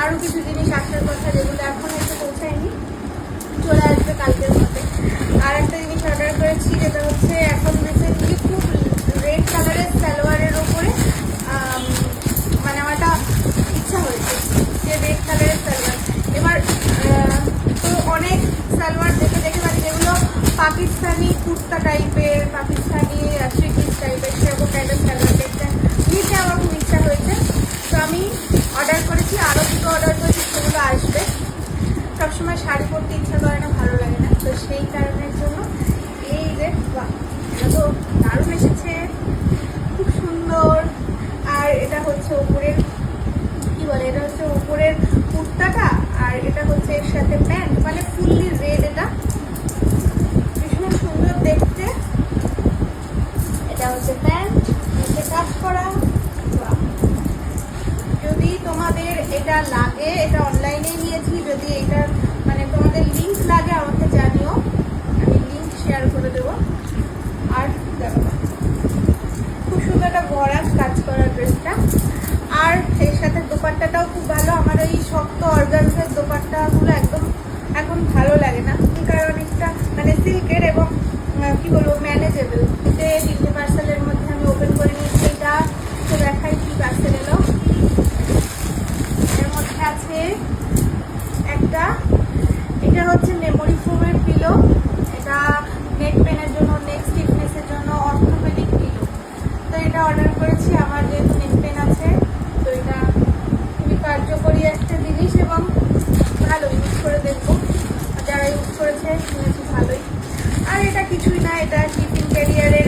আরও কিছু জিনিস আসার কথা যেগুলো এখন এসে পৌঁছায়নি, চলে আসবে কালকের মধ্যে। আর একটা জিনিস অর্ডার করেছি যেটা হচ্ছে এখন রিসেন্টলি খুব রেড কালারের সালোয়ারের ওপরে মানে আমারটা ইচ্ছা হয়েছে যে রেড কালারের সালোয়ার। এবার তো অনেক সালোয়ার দেখে দেখে মানে যেগুলো পাকিস্তানি কুর্তা টাইপের, পাকিস্তানি থ্রি পিস টাইপের সেরকম টাইপের সালোয়ার দেখতে নিতে আমার খুব ইচ্ছা হয়েছে। তো আমি অর্ডার করেছি, আরও দুটো অর্ডার করেছি, সেগুলো আসবে। সবসময় শাড়ি পরতে ইচ্ছা করে না, ভালো লাগে না, তো সেই কারণের জন্য এই যে বাহ, এটা তো দারুণ এসেছে, খুব সুন্দর। আর এটা হচ্ছে উপরের কি বলে, এটা হচ্ছে উপরের কুর্তাটা, আর এটা হচ্ছে এর সাথে প্যান্ট, মানে ফুললি রেড। এটা ভীষণ সুন্দর দেখতে। এটা হচ্ছে প্যান্ট, নিচে কাজ করা। যদি তোমাদের এটা লাগে, এটা অনলাইনে নিয়েছি, যদি এটা মানে তোমাদের লিঙ্ক লাগে আমাকে জানিও, আমি লিঙ্ক শেয়ার করে দেবো। আর দেখো খুব সুন্দর একটা ভরা কাজ করা ড্রেসটা। আর এর সাথে দোপাট্টাটাও খুব ভালো। আমার এই শক্ত অর্গানজার দোপাট্টাগুলো একদম এখন ভালো লাগে না, কারণ অনেকটা মানে সিল্কের এবং কি বলবো ম্যানেজেবল। যে 3টে পার্সেলের মধ্যে আমি ওপেন করে নিয়েছি। এটা তো দেখাই কি পার্সেল এলো। এর মধ্যে আছে একটা, এটা হচ্ছে মেমোরি ফোমের পিলো। এটা নেক পেনের জন্য, নেক স্টিফনেসের জন্য অর্থোপেডিক পিলো। তো এটা অর্ডার করেছি, আমার যেহেতু নেক পেন আছে, তো এটা খুবই কার্যকরী একটা জিনিস এবং ভালো, ইউজ করে দেখবো। যারা ইউজ করেছে শুনেছি ভালোই। আর এটা কিছুই না, এটা টিফিন ক্যারিয়ারের